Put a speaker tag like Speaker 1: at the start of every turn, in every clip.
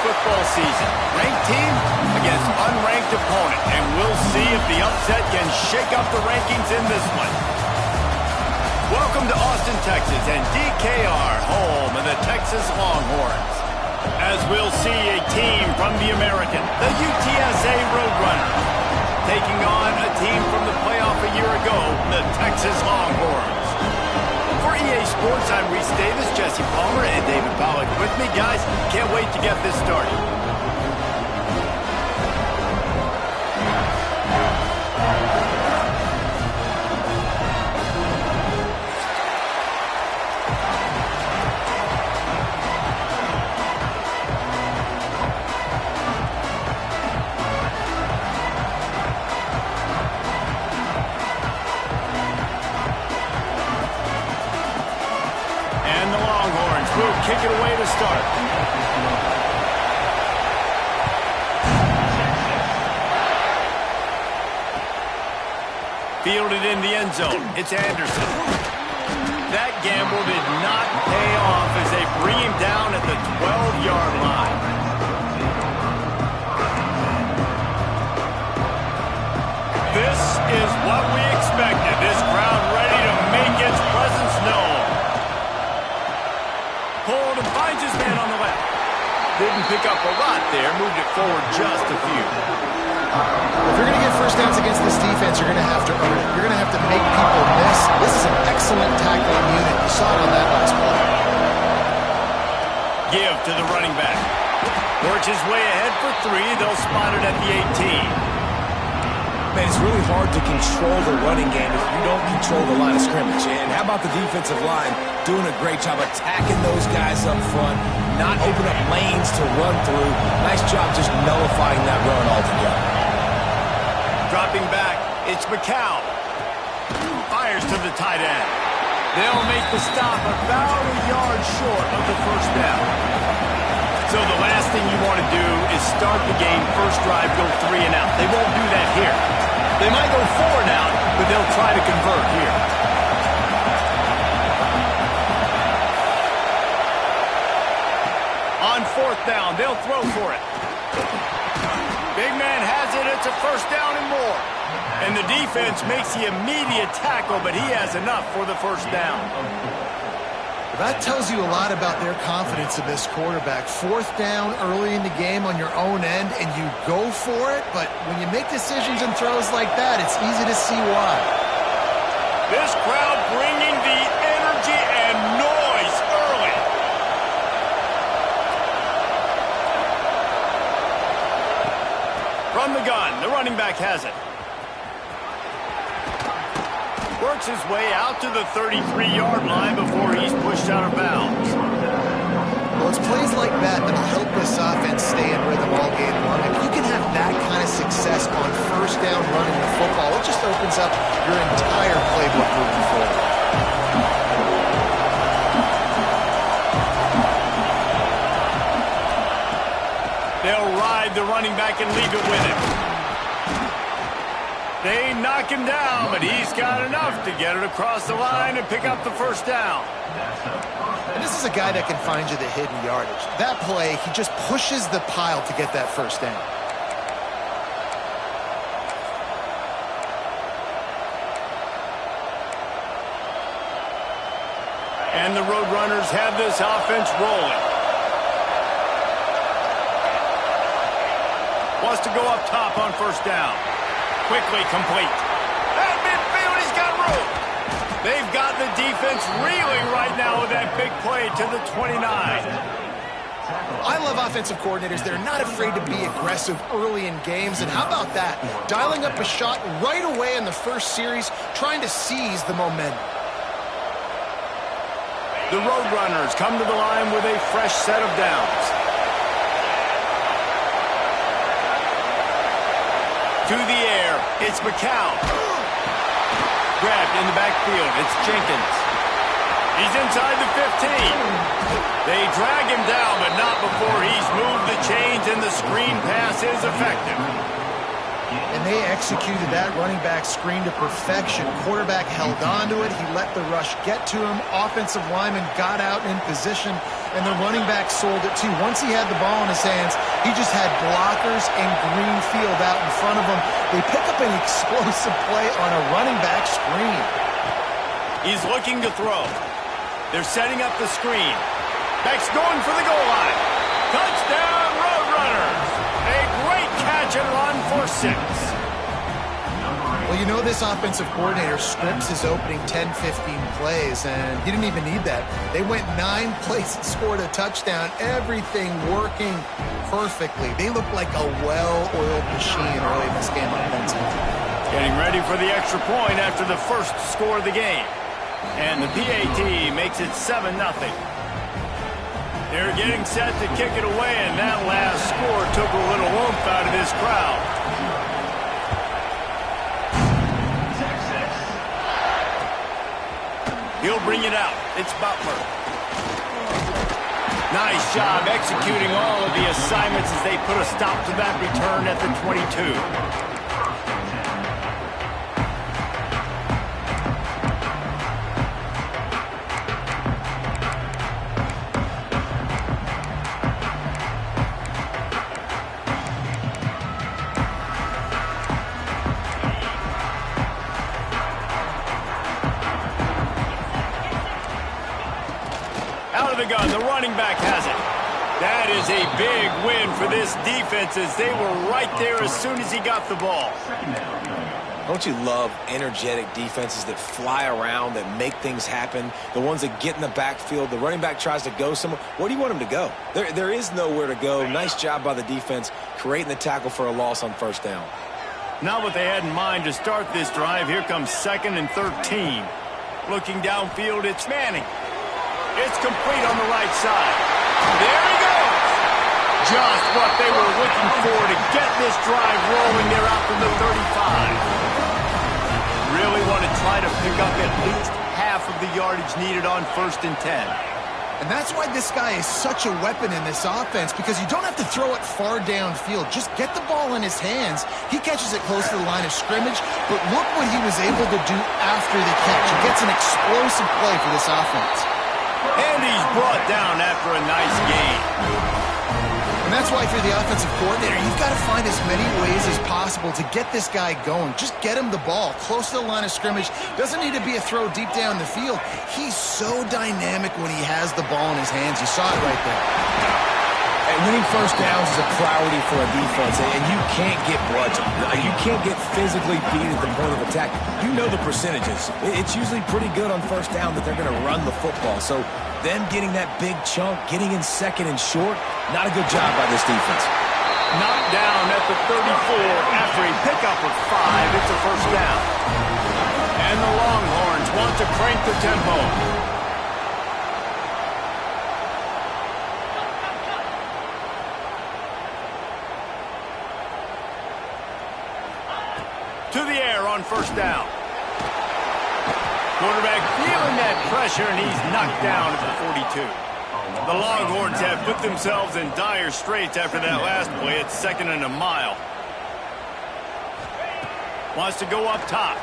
Speaker 1: football season. Ranked team against unranked opponent. And we'll see if the upset can shake up the rankings in this one. Welcome to Austin, Texas, and DKR, home of the Texas Longhorns. As we'll see a team from the American, the UTSA Roadrunners, taking on a team from the playoff a year ago, the Texas Longhorns. For EA Sports, I'm Reese Davis, Jesse Palmer, and David Packlj with me. Guys, can't wait to get this started. Kick it away to start. Fielded in the end zone. It's Anderson. That gamble did not pay off as they bring him down at the 12-yard line. This is what we expected. This crowd ready to make its presence known. Pulled and finds his man on the left. Didn't pick up a lot there. Moved it forward just a few.
Speaker 2: If you're going to get first downs against this defense, you're going to have to earn it. You're going to have to make people miss. This is an excellent tackling unit. You saw it on that last play.
Speaker 1: Give to the running back. Works his way ahead for 3. They'll spot it at the 18.
Speaker 3: Man, it's really hard to control the running game if you don't control the line of scrimmage. And how about the defensive line doing a great job attacking those guys up front, not open up lanes to run through. Nice job just nullifying that run altogether.
Speaker 1: Dropping back, it's Packlj. Fires to the tight end. They'll make the stop about a yard short of the first down. So the last thing you want to do is start the game, first drive, go 3 and out. They won't do that here. They might go 4 and out, but they'll try to convert here. On 4th down, they'll throw for it. Big man has it. It's a first down and more. And the defense makes the immediate tackle, but he has enough for the first down.
Speaker 2: That tells you a lot about their confidence in this quarterback. 4th down early in the game on your own end, and you go for it, but when you make decisions and throws like that, it's easy to see why.
Speaker 1: This crowd bringing the energy and noise early. From the gun, the running back has it. Works his way out to the 33-yard line before he's pushed out of bounds.
Speaker 2: Well, it's plays like that that'll help this offense stay in rhythm all game long. If you can have that kind of success on first down running the football, it just opens up your entire playbook moving forward.
Speaker 1: They'll ride the running back and leave it with him. They knock him down, but he's got enough to get it across the line and pick up the first down.
Speaker 2: And this is a guy that can find you the hidden yardage. That play, he just pushes the pile to get that first down.
Speaker 1: And the Roadrunners have this offense rolling. Wants to go up top on first down. Quickly complete. At midfield, he's got room. They've got the defense reeling right now with that big play to the 29.
Speaker 2: I love offensive coordinators. They're not afraid to be aggressive early in games. And how about that? Dialing up a shot right away in the first series, trying to seize the momentum.
Speaker 1: The Roadrunners come to the line with a fresh set of downs. To the air, it's Packlj. Grabbed in the backfield, it's Jenkins. He's inside the 15. They drag him down, but not before he's moved the chains and the screen pass is effective.
Speaker 2: And they executed that running back screen to perfection. Quarterback held on to it. He let the rush get to him. Offensive lineman got out in position. And the running back sold it too. Once he had the ball in his hands, he just had blockers and green field out in front of him. They pick up an explosive play on a running back screen.
Speaker 1: He's looking to throw. They're setting up the screen. Beck's going for the goal line. Touchdown, Roadrunners. A great catch and run for 6.
Speaker 2: Well, you know this offensive coordinator scripts his opening 10, 15 plays, and he didn't even need that. They went 9 plays and scored a touchdown, everything working perfectly. They look like a well-oiled machine early in this game offensively.
Speaker 1: Getting ready for the extra point after the first score of the game. And the PAT makes it 7-0. They're getting set to kick it away, and that last score took a little oomph out of this crowd. He'll bring it out. It's Butler. Nice job executing all of the assignments as they put a stop to that return at the 22. Out of the gun, the running back has it. That is a big win for this defense as they were right there as soon as he got the ball.
Speaker 3: Don't you love energetic defenses that fly around, that make things happen, the ones that get in the backfield? The running back tries to go somewhere. Where do you want him to go? There is nowhere to go. Nice job by the defense creating the tackle for a loss on first down.
Speaker 1: Not what they had in mind to start this drive. Here comes 2nd and 13. Looking downfield, it's Manning. It's complete on the right side. There he goes. Just what they were looking for to get this drive rolling. They're out from the 35. Really want to try to pick up at least half of the yardage needed on 1st and 10.
Speaker 2: And that's why this guy is such a weapon in this offense, because you don't have to throw it far downfield. Just get the ball in his hands. He catches it close to the line of scrimmage, but look what he was able to do after the catch. He gets an explosive play for this offense.
Speaker 1: And he's brought down after a nice gain.
Speaker 2: And that's why, if you're the offensive coordinator, you've got to find as many ways as possible to get this guy going. Just get him the ball close to the line of scrimmage. Doesn't need to be a throw deep down the field. He's so dynamic when he has the ball in his hands. You saw it right there.
Speaker 3: And winning first downs is a priority for a defense, and you can't get bludgeoned. You can't get physically beat at the point of attack. You know the percentages. It's usually pretty good on first down that they're going to run the football. So them getting that big chunk, getting in 2nd and short, not a good job by this defense.
Speaker 1: Knocked down at the 34 after a pickup of 5. It's a first down. And the Longhorns want to crank the tempo. To the air on first down. Quarterback feeling that pressure, and he's knocked down at the 42. The Longhorns have put themselves in dire straits after that last play. It's 2nd and a mile. Wants to go up top.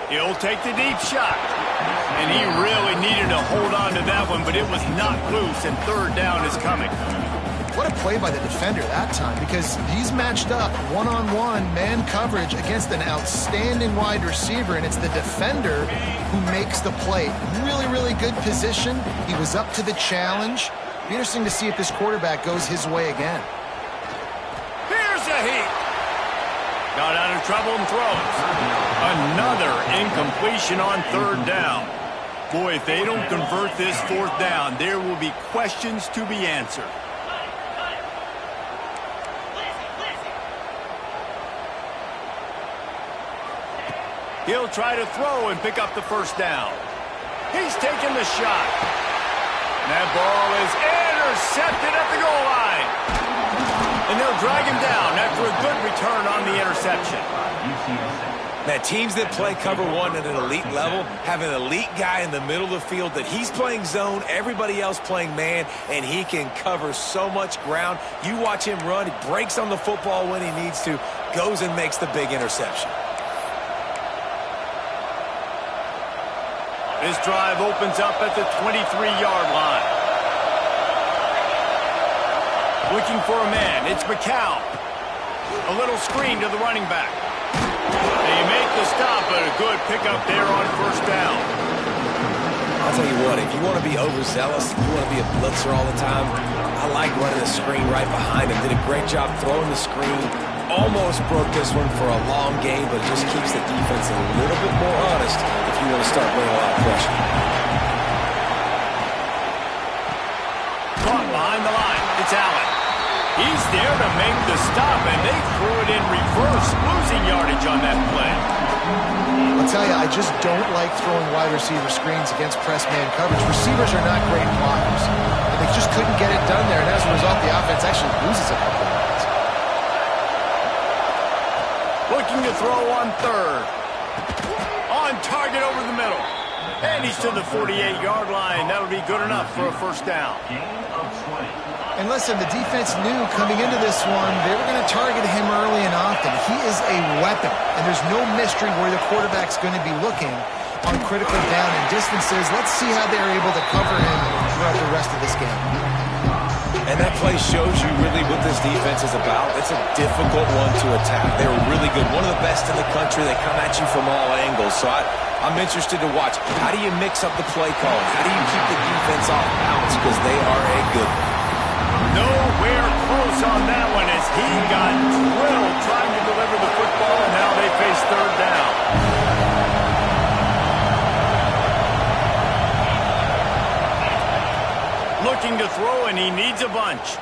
Speaker 1: He'll take the deep shot. And he really needed to hold on to that one, but it was knocked loose, and 3rd down is coming.
Speaker 2: What a play by the defender that time, because he's matched up one-on-one man coverage against an outstanding wide receiver, and it's the defender who makes the play. Really, really good position. He was up to the challenge. Be interesting to see if this quarterback goes his way again.
Speaker 1: Here's a heat. Got out of trouble and throws. Another incompletion on 3rd down. Boy, if they don't convert this 4th down, there will be questions to be answered. He'll try to throw and pick up the first down. He's taking the shot. That ball is intercepted at the goal line. And they'll drag him down after a good return on the interception.
Speaker 3: Now, teams that play cover 1 at an elite level have an elite guy in the middle of the field that he's playing zone, everybody else playing man, and he can cover so much ground. You watch him run, he breaks on the football when he needs to, goes and makes the big interception.
Speaker 1: This drive opens up at the 23-yard line. Looking for a man. It's Packlj. A little screen to the running back. They make the stop, but a good pickup there on first down.
Speaker 3: I'll tell you what, if you want to be overzealous, you want to be a blitzer all the time, I like running the screen right behind him. Did a great job throwing the screen. Almost broke this one for a long game, but just keeps the defense a little bit more honest if you want to start bringing a lot of pressure.
Speaker 1: Caught behind the line. It's Allen. He's there to make the stop, and they threw it in reverse, losing yardage on that play.
Speaker 2: I'll tell you, I just don't like throwing wide receiver screens against press man coverage. Receivers are not great blockers, and they just couldn't get it done there, and as a result, the offense actually loses a couple of yards.
Speaker 1: Looking to throw on third. On target over the middle. And he's to the 48-yard line. That'll be good enough for a first down.
Speaker 2: And listen, the defense knew coming into this one, they were going to target him early and often. He is a weapon, and there's no mystery where the quarterback's going to be looking on critical down and distances. Let's see how they're able to cover him throughout the rest of this game.
Speaker 3: And that play shows you really what this defense is about. It's a difficult one to attack. They're really good. One of the best in the country. They come at you from all angles. So I'm interested to watch. How do you mix up the play calling? How do you keep the defense off balance? Because they are a good one.
Speaker 1: Nowhere close on that one as he got drilled trying to deliver the football, and now they face third down. Looking to throw, and he needs a bunch.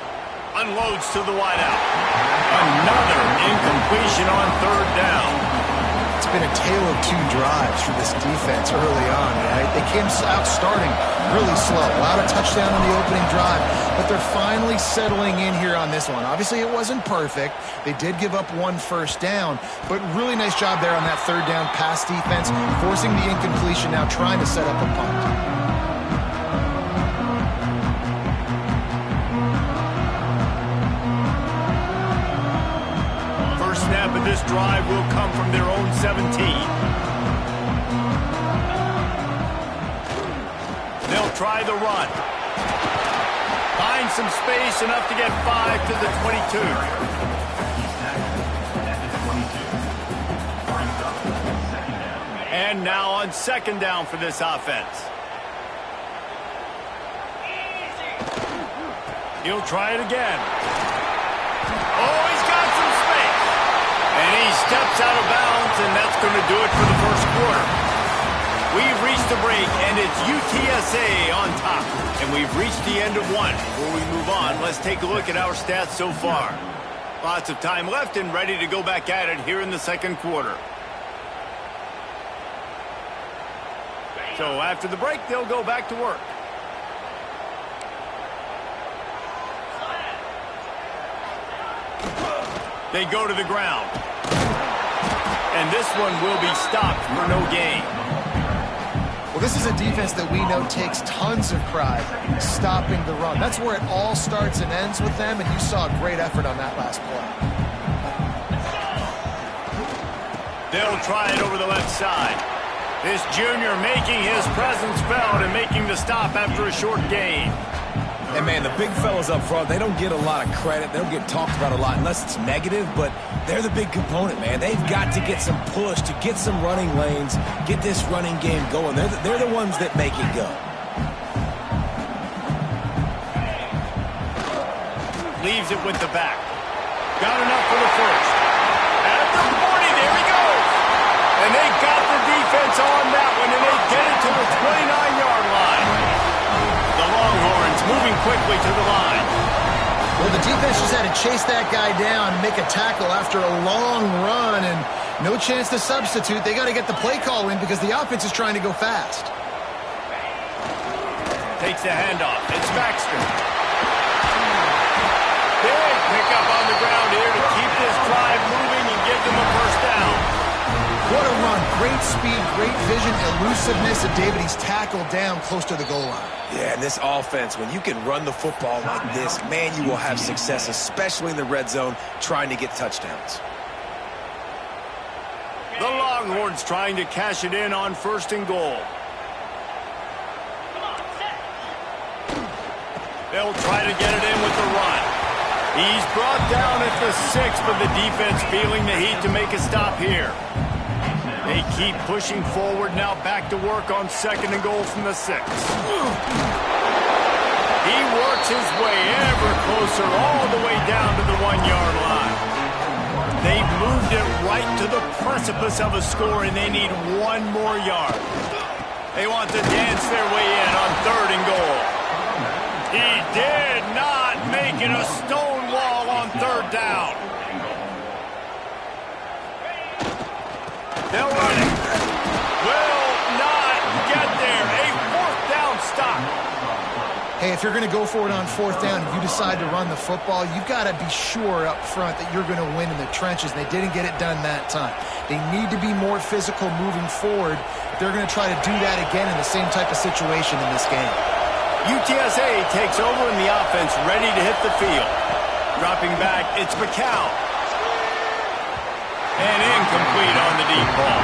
Speaker 1: Unloads to the wideout. Another incompletion on third down.
Speaker 2: It's been a tale of two drives for this defense early on. Right? They came out starting really slow. A lot of touchdown on the opening drive, but they're finally settling in here on this one. Obviously, it wasn't perfect. They did give up one first down, but really nice job there on that third down pass defense, forcing the incompletion, now trying to set up a punt.
Speaker 1: Snap of this drive will come from their own 17. They'll try the run. Find some space, enough to get 5 to the 22. And now on second down for this offense. He'll try it again. Oh, he's got some space. And he steps out of bounds, and that's going to do it for the first quarter. We've reached the break, and it's UTSA on top. And we've reached the end of one. Before we move on, let's take a look at our stats so far. Lots of time left and ready to go back at it here in the second quarter. So after the break, they'll go back to work. They go to the ground. And this one will be stopped for no gain.
Speaker 2: Well, this is a defense that we know takes tons of pride stopping the run. That's where it all starts and ends with them, and you saw a great effort on that last play.
Speaker 1: They'll try it over the left side. This junior making his presence felt and making the stop after a short gain.
Speaker 3: And, man, the big fellas up front, they don't get a lot of credit. They don't get talked about a lot unless it's negative, but they're the big component, man. They've got to get some push, to get some running lanes, get this running game going. They're the ones that make it go.
Speaker 1: Leaves it with the back. Got enough for the first. At the 40, there he goes. And they got the defense on that one, and they get it to the 29-yard line. The Longhorns moving quickly to the line.
Speaker 2: Well, the defense just had to chase that guy down and make a tackle after a long run, and no chance to substitute. They got to get the play call in because the offense is trying to go fast.
Speaker 1: Takes the handoff. It's Baxter. Big pickup on the ground here to keep this drive moving and give them a first down.
Speaker 2: What a run. Great speed, great vision, elusiveness, and David, he's tackled down close to the goal line.
Speaker 3: Yeah, and this offense, when you can run the football like this, man, you will have success, especially in the red zone, trying to get touchdowns.
Speaker 1: The Longhorns trying to cash it in on first and goal. They'll try to get it in with the run. He's brought down at the 6, but the defense feeling the heat to make a stop here. They keep pushing forward, now back to work on 2nd and goal from the 6. He works his way ever closer all the way down to the 1-yard line. They've moved it right to the precipice of a score, and they need 1 more yard. They want to dance their way in on 3rd and goal. He did not make it a stone wall on 3rd down. They'll run it. Will not get there. A 4th down stop.
Speaker 2: Hey, if you're going to go for it on 4th down and you decide to run the football, you've got to be sure up front that you're going to win in the trenches, and they didn't get it done that time. They need to be more physical moving forward. They're going to try to do that again in the same type of situation in this game.
Speaker 1: UTSA takes over in the offense, ready to hit the field. Dropping back, it's Packlj. And incomplete on the deep ball.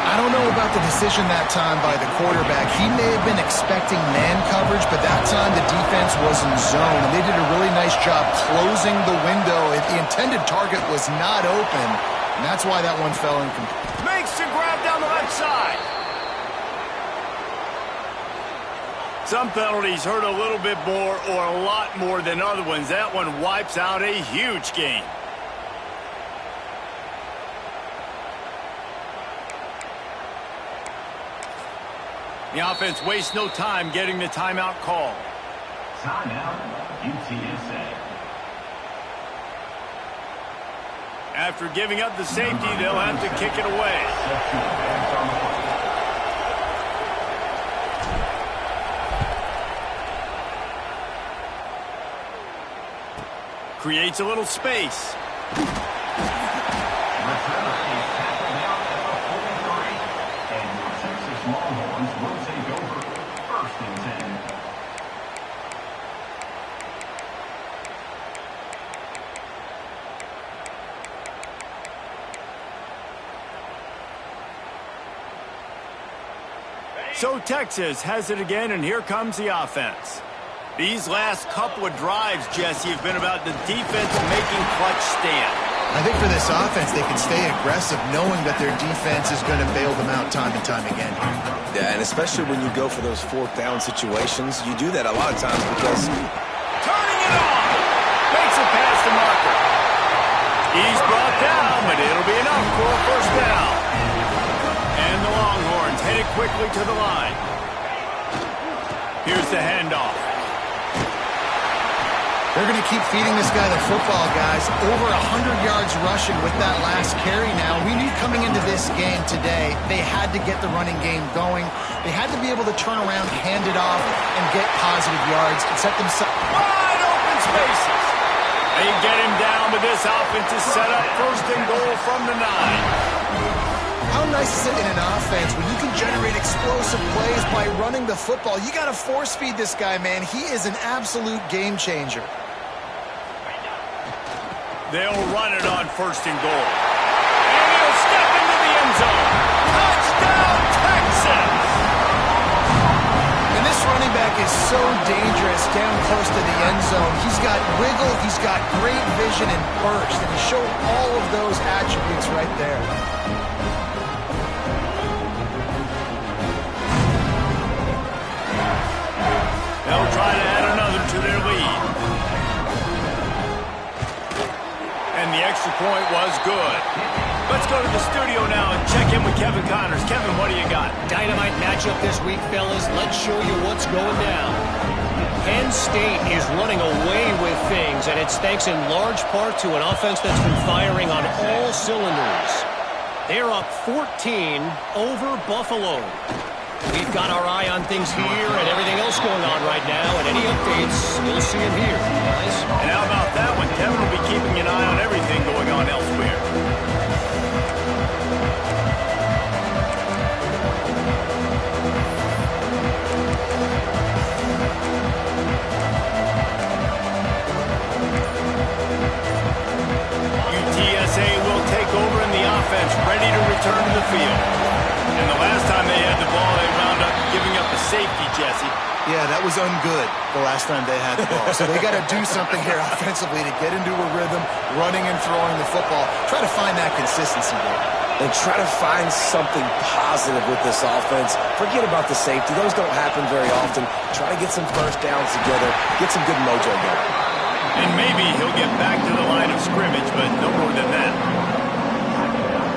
Speaker 2: I don't know about the decision that time by the quarterback. He may have been expecting man coverage, but that time the defense was in zone, and they did a really nice job closing the window. The intended target was not open, and that's why that one fell incomplete.
Speaker 1: Makes the grab down the left side. Some penalties hurt a little bit more or a lot more than other ones. That one wipes out a huge game. The offense wastes no time getting the timeout call.
Speaker 4: Timeout, UTSA.
Speaker 1: After giving up the safety, they'll have to kick it away. Creates a little space. So Texas has it again, and here comes the offense. These last couple of drives, Jesse, have been about the defense making clutch stand.
Speaker 2: I think for this offense, they can stay aggressive knowing that their defense is going to bail them out time and time again.
Speaker 3: Yeah, and especially when you go for those 4th down situations, you do that a lot of times because...
Speaker 1: Turning it on! Makes it past the marker. He's brought down, but it'll be enough for a 1st down. And the Longhorns headed quickly to the line. Here's the handoff.
Speaker 2: They're going to keep feeding this guy the football, guys. Over 100 yards rushing with that last carry now. We knew coming into this game today, they had to get the running game going. They had to be able to turn around, hand it off, and get positive yards and set themselves...
Speaker 1: Wide open spaces. They get him down, but this offense is set up 1st and goal from the 9.
Speaker 2: How nice is it in an offense when you can generate explosive plays by running the football? You got to force feed this guy, man. He is an absolute game changer.
Speaker 1: They'll run it on 1st and goal. And he'll step into the end zone. Touchdown, Texas!
Speaker 2: And this running back is so dangerous down close to the end zone. He's got wiggle, he's got great vision and burst, and he showed all of those attributes right there.
Speaker 1: They'll try to add another to their lead. And the extra point was good. Let's go to the studio now and check in with Kevin Connors. Kevin, what do you got?
Speaker 5: Dynamite matchup this week, fellas. Let's show you what's going down. Penn State is running away with things, and it's thanks in large part to an offense that's been firing on all cylinders. They're up 14 over Buffalo. We've got our eye on things here and everything else going on right now, and any updates, you'll see them here, guys.
Speaker 1: And how about that one? Kevin will be keeping an eye on everything going on elsewhere. UTSA will take over in the offense, ready to return to the field. And the last time they had the ball, they wound ended up giving up a safety, Jesse.
Speaker 2: Yeah, that was ungood the last time they had the ball. So they got to do something here offensively to get into a rhythm, running and throwing the football. Try to find that consistency there.
Speaker 3: And try to find something positive with this offense. Forget about the safety. Those don't happen very often. Try to get some first downs together. Get some good mojo going.
Speaker 1: And maybe he'll get back to the line of scrimmage, but no more than that.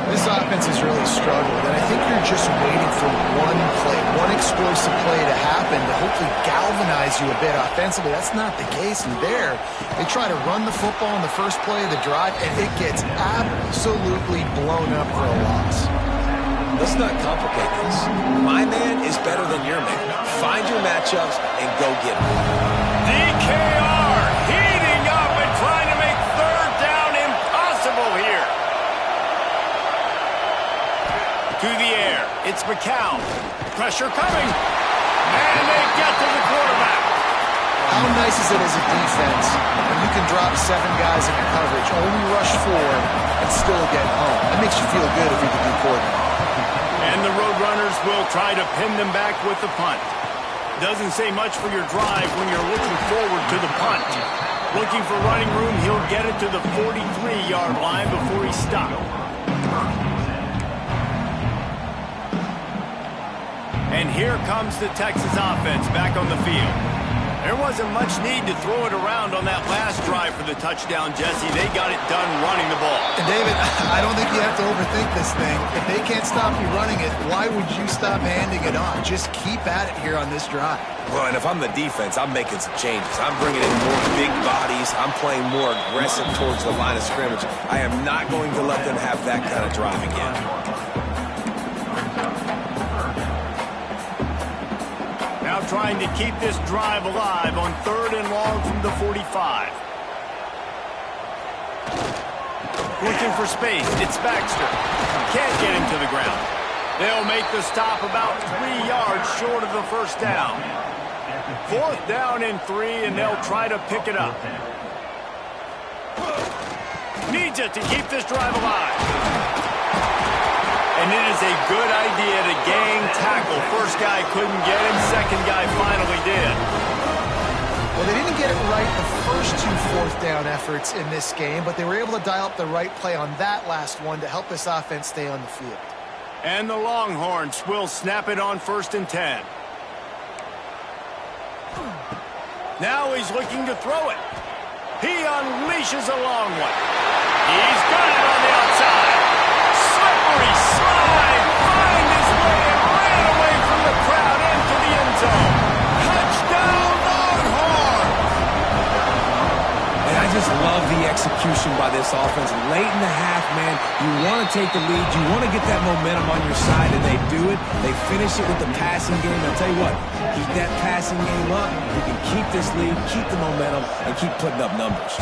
Speaker 2: This offense has really struggled, and I think you're just waiting for one play, one explosive play to happen to hopefully galvanize you a bit offensively. That's not the case, and there, they try to run the football in the first play of the drive, and it gets absolutely blown up for a loss.
Speaker 3: Let's not complicate this. My man is better than your man. Find your matchups and go get them.
Speaker 1: DKR heating up and trying to make third down impossible here. To the air, it's Packlj. Pressure coming. And they get to the quarterback.
Speaker 2: How nice is it as a defense when you can drop 7 guys in your coverage, only rush 4, and still get home? That makes you feel good if you're the D coordinator.
Speaker 1: And the Roadrunners will try to pin them back with the punt. Doesn't say much for your drive when you're looking forward to the punt. Looking for running room, he'll get it to the 43-yard line before he stopped. And here comes the Texas offense back on the field. There wasn't much need to throw it around on that last drive for the touchdown, Jesse. They got it done running the ball.
Speaker 2: And David, I don't think you have to overthink this thing. If they can't stop you running it, why would you stop handing it off? Just keep at it here on this drive.
Speaker 3: Well, and if I'm the defense, I'm making some changes. I'm bringing in more big bodies. I'm playing more aggressive towards the line of scrimmage. I am not going to let them have that kind of drive again.
Speaker 1: Now trying to keep this drive alive on 3rd and long from the 45. Looking for space. It's Baxter. Can't get him to the ground. They'll make the stop about 3 yards short of the first down. 4th down and 3, and they'll try to pick it up. Needs it to keep this drive alive. And it is a good idea to gang tackle. First guy couldn't get him. Second guy finally did.
Speaker 2: Well, they didn't get it right the first 2 4th down efforts in this game, but they were able to dial up the right play on that last one to help this offense stay on the field.
Speaker 1: And the Longhorns will snap it on 1st and 10. Now he's looking to throw it. He unleashes a long one. He's got it on the outside. Slippery slide. Find his way and ran away from the crowd into the end zone. Touchdown, Longhorns!
Speaker 3: And I just love the execution by this offense. Late in the half, man, you want to take the lead. You want to get that momentum on your side, and they do it. They finish it with the passing game. I'll tell you what, keep that passing game up. You can keep this lead, keep the momentum, and keep putting up numbers.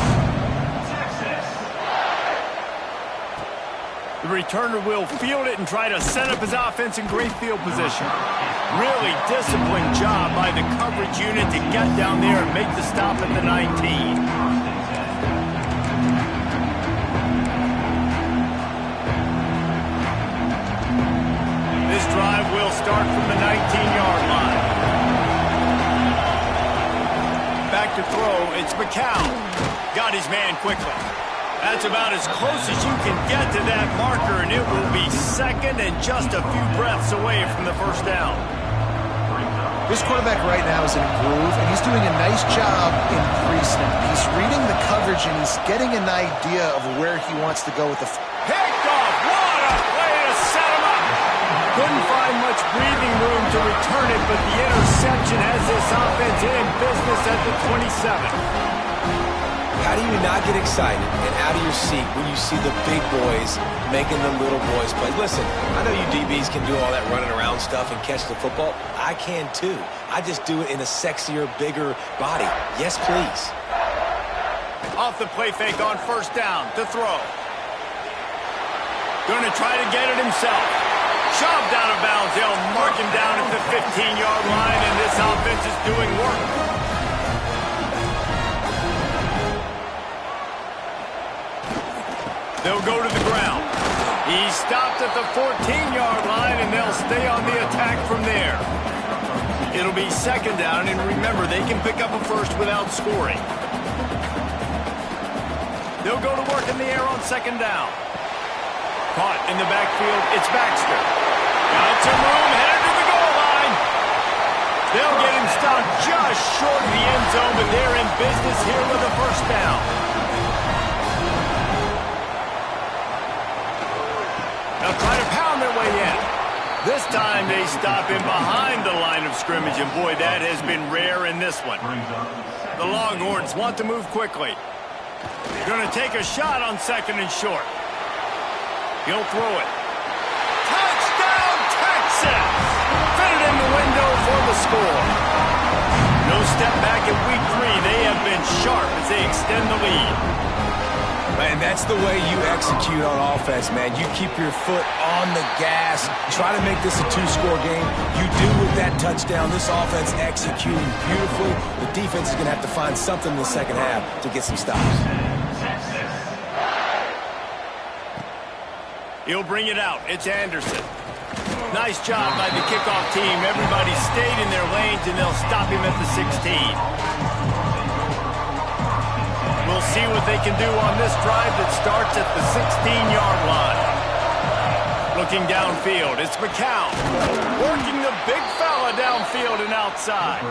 Speaker 1: The returner will field it and try to set up his offense in great field position. Really disciplined job by the coverage unit to get down there and make the stop at the 19. This drive will start from the 19-yard line. Back to throw, it's Packlj. Got his man quickly. That's about as close as you can get to that marker, and it will be 2nd and just a few breaths away from the first down.
Speaker 2: This quarterback right now is in a groove, and he's doing a nice job in pre-snap. He's reading the coverage, and he's getting an idea of where he wants to go with the...
Speaker 1: Picked off! What a way to set him up! Couldn't find much breathing room to return it, but the interception has this offense in business at the 27.
Speaker 3: How do you not get excited and out of your seat when you see the big boys making the little boys play? Listen, I know you DBs can do all that running around stuff and catch the football. I can too. I just do it in a sexier, bigger body. Yes, please.
Speaker 1: Off the play fake on 1st down to throw. Going to try to get it himself. Shoved out of bounds. They'll mark him down at the 15-yard line, and this offense is doing work. They'll go to the ground. He stopped at the 14-yard line, and they'll stay on the attack from there. It'll be second down, and remember, they can pick up a first without scoring. They'll go to work in the air on second down. Caught in the backfield, it's Baxter. Got some room, headed to the goal line. They'll get him stopped just short of the end zone, but they're in business here with a first down. They'll try to pound their way in. This time they stop him behind the line of scrimmage, and boy, that has been rare in this one. The Longhorns want to move quickly. Going to take a shot on second and short. He'll throw it. Touchdown, Texas! Fit it in the window for the score. No step back in week 3. They have been sharp as they extend the lead.
Speaker 3: Man, that's the way you execute on offense, man. You keep your foot on the gas. Try to make this a 2-score game. You do with that touchdown. This offense executing beautifully. The defense is going to have to find something in the second half to get some stops.
Speaker 1: He'll bring it out. It's Anderson. Nice job by the kickoff team. Everybody stayed in their lanes, and they'll stop him at the 16. We'll see what they can do on this drive that starts at the 16-yard line. Looking downfield, it's McCown. Working the big fella downfield and outside.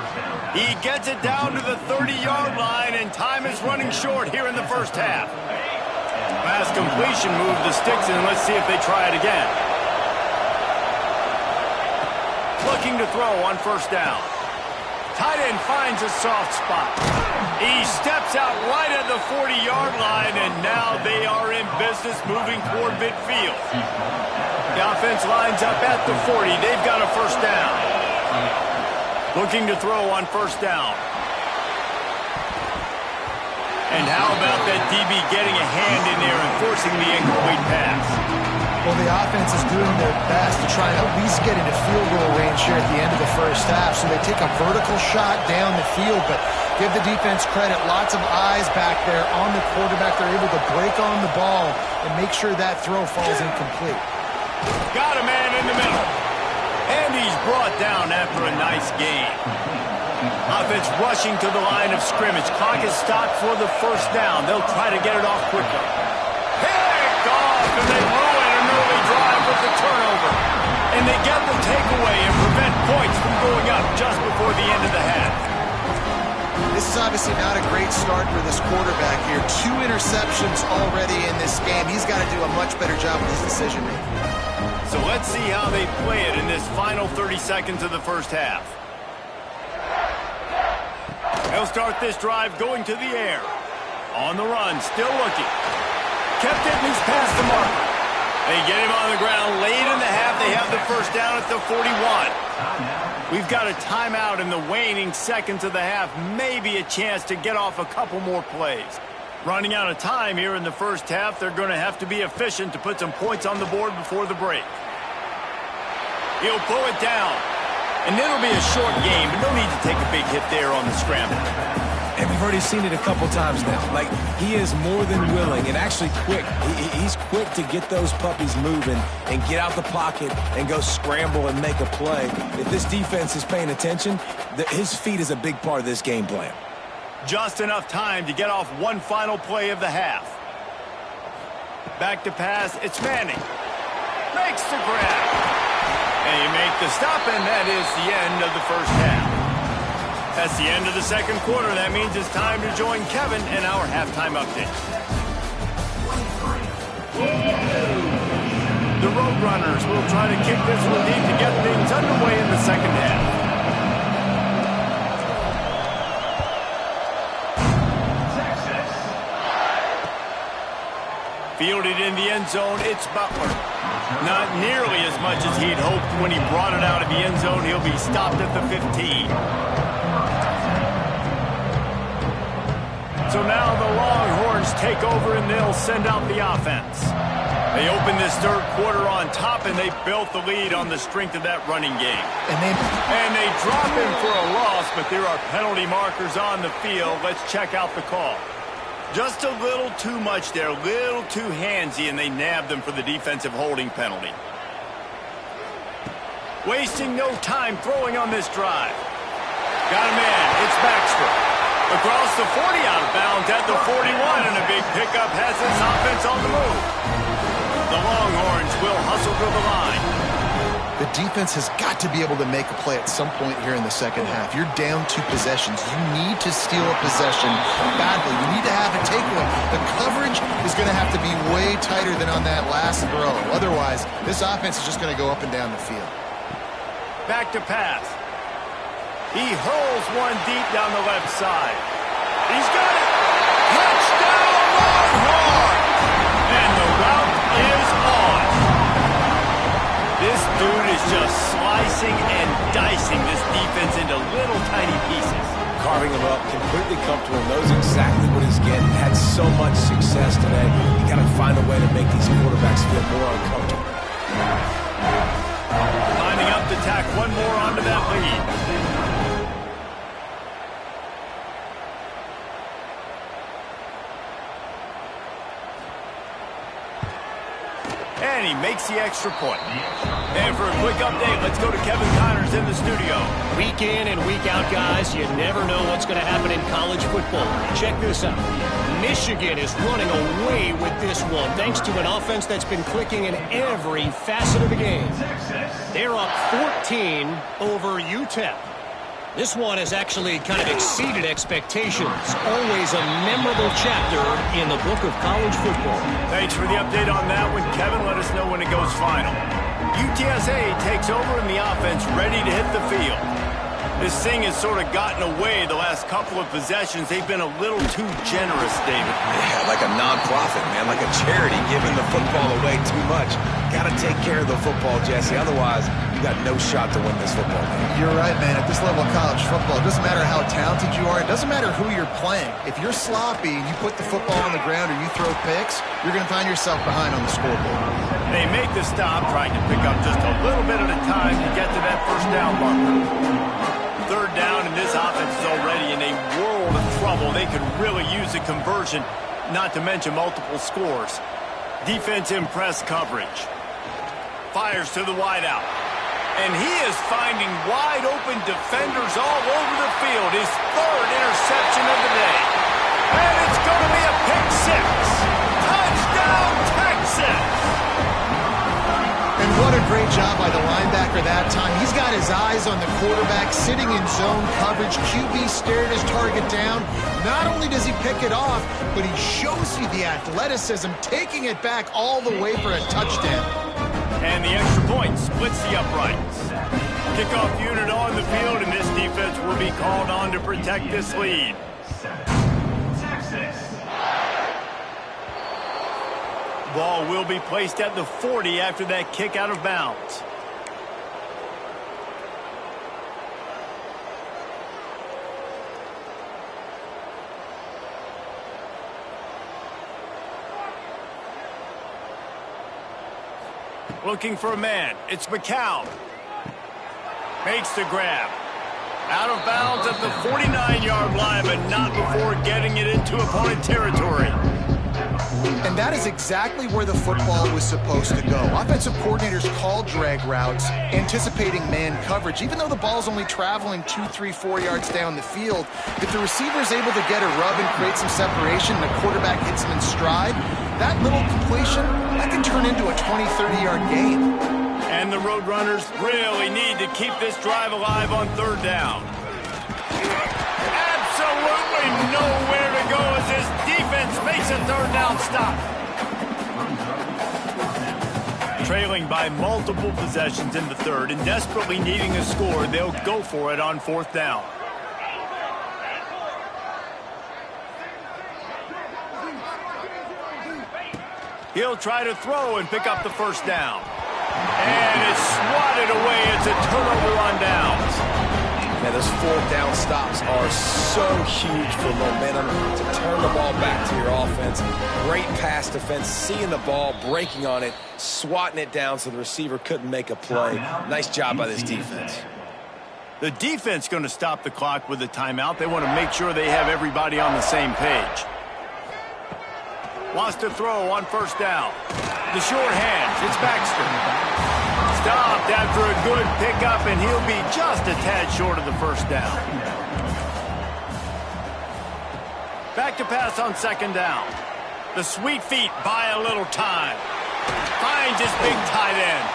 Speaker 1: He gets it down to the 30-yard line, and time is running short here in the first half. Pass completion, move the sticks, and let's see if they try it again. Looking to throw on first down. Tight end finds a soft spot. He steps out right at the 40-yard line, and now they are in business moving toward midfield. The offense lines up at the 40. They've got a first down. Looking to throw on first down. And how about that DB getting a hand in there and forcing the incomplete pass?
Speaker 2: Well, the offense is doing their best to try and at least get into field goal range here at the end of the first half. So they take a vertical shot down the field, but give the defense credit. Lots of eyes back there on the quarterback. They're able to break on the ball and make sure that throw falls incomplete.
Speaker 1: Got a man in the middle. And he's brought down after a nice gain. Offense rushing to the line of scrimmage. Clock is stopped for the first down. They'll try to get it off quickly. Picked off, and they ruin an early drive with the turnover. And they get the takeaway and prevent points from going up just before the end of the half.
Speaker 2: This is obviously not a great start for this quarterback here. 2 interceptions already in this game. He's got to do a much better job with his decision-making.
Speaker 1: So let's see how they play it in this final 30 seconds of the first half. They'll start this drive going to the air. On the run, still looking. Kept it, and he's past the mark. They get him on the ground late in the half. They have the first down at the 41. We've got a timeout in the waning seconds of the half. Maybe a chance to get off a couple more plays. Running out of time here in the first half. They're going to have to be efficient to put some points on the board before the break. He'll pull it down. And it'll be a short game, but no need to take a big hit there on the scramble.
Speaker 3: And we've already seen it a couple times now. Like, he is more than willing and actually quick. He's quick to get those puppies moving and get out the pocket and go scramble and make a play. If this defense is paying attention, his feet is a big part of this game plan.
Speaker 1: Just enough time to get off one final play of the half. Back to pass, it's Manning. Makes the grab. And you make the stop, and that is the end of the first half. That's the end of the second quarter. That means it's time to join Kevin in our halftime update. The Roadrunners will try to kick this one deep to get things underway in the second half. Fielded in the end zone, it's Butler. Not nearly as much as he'd hoped when he brought it out of the end zone. He'll be stopped at the 15. So now the Longhorns take over and they'll send out the offense. They open this third quarter on top, and they built the lead on the strength of that running game. And they drop him for a loss, but there are penalty markers on the field. Let's check out the call. Just a little too much there, a little too handsy, and they nabbed them for the defensive holding penalty. Wasting no time throwing on this drive. Got a man. It's Baxter. Across the 40, out of bounds at the 41, and a big pickup has this offense on the move. The Longhorns will hustle through the line.
Speaker 2: The defense has got to be able to make a play at some point here in the second half. You're down 2 possessions. You need to steal a possession badly. You need to have a takeaway. The coverage is going to have to be way tighter than on that last throw. Otherwise, this offense is just going to go up and down the field.
Speaker 1: Back to pass. He hurls one deep down the left side. He's got it. Touchdown, Longhorn! And the route is on. This dude is just slicing and dicing this defense into little tiny pieces.
Speaker 3: Carving him up, completely comfortable, knows exactly what he's getting. Had so much success today. You got to find a way to make these quarterbacks feel more uncomfortable.
Speaker 1: Lining up to tack one more onto that lead. And he makes the extra point. And for a quick update, let's go to Kevin Connors in the studio.
Speaker 5: Week in and week out, guys, you never know what's going to happen in college football. Check this out. Michigan is running away with this one, thanks to an offense that's been clicking in every facet of the game. They're up 14 over UTEP. This one has actually kind of exceeded expectations. Always a memorable chapter in the book of college football.
Speaker 1: Thanks for the update on that one, Kevin. Let us know when it goes final. UTSA takes over in the offense, ready to hit the field. This thing has sort of gotten away the last couple of possessions. They've been a little too generous, David.
Speaker 3: Yeah, like a nonprofit, man, like a charity, giving the football away too much. Got to take care of the football, Jesse. Otherwise, you got no shot to win this football game.
Speaker 2: You're right, man. At this level of college football, it doesn't matter how talented you are. It doesn't matter who you're playing. If you're sloppy and you put the football on the ground or you throw picks, you're going to find yourself behind on the scoreboard.
Speaker 1: They make the stop, trying to pick up just a little bit at a time to get to that first down marker. Third down, and this offense is already in a world of trouble. They could really use a conversion, not to mention multiple scores. Defense in press coverage. Fires to the wideout. And he is finding wide-open defenders all over the field. His third interception of the day. And it's going to be a pick six. Touchdown, Texas!
Speaker 2: And what a great job by the linebacker that time. He's got his eyes on the quarterback, sitting in zone coverage. QB stared his target down. Not only does he pick it off, but he shows you the athleticism, taking it back all the way for a touchdown.
Speaker 1: And the extra point splits the uprights. Kickoff unit on the field, and this defense will be called on to protect this lead. Ball will be placed at the 40 after that kick out of bounds. Looking for a man. It's McCown. Makes the grab. Out of bounds at the 49-yard line, but not before getting it into opponent territory.
Speaker 2: And that is exactly where the football was supposed to go. Offensive coordinators call drag routes, anticipating man coverage. Even though the ball's only traveling 2, 3, 4 yards down the field, if the receiver is able to get a rub and create some separation and the quarterback hits him in stride, that little completion, that can turn into a 20, 30-yard gain.
Speaker 1: And the Roadrunners really need to keep this drive alive on third down. Absolutely nowhere to go as this defense makes a third down stop. Trailing by multiple possessions in the third and desperately needing a score, they'll go for it on fourth down. He'll try to throw and pick up the first down. And it's swatted away. It's a turnover on downs.
Speaker 3: Yeah, those fourth down stops are so huge for momentum to turn the ball back to your offense. Great pass defense, seeing the ball, breaking on it, swatting it down so the receiver couldn't make a play. Nice job by this defense.
Speaker 1: The defense going to stop the clock with a timeout. They want to make sure they have everybody on the same page. Wants to throw on first down. The short hands. It's Baxter. Stopped after a good pickup, and he'll be just a tad short of the first down. Back to pass on second down. The sweet feet buy a little time. Finds his big tight end.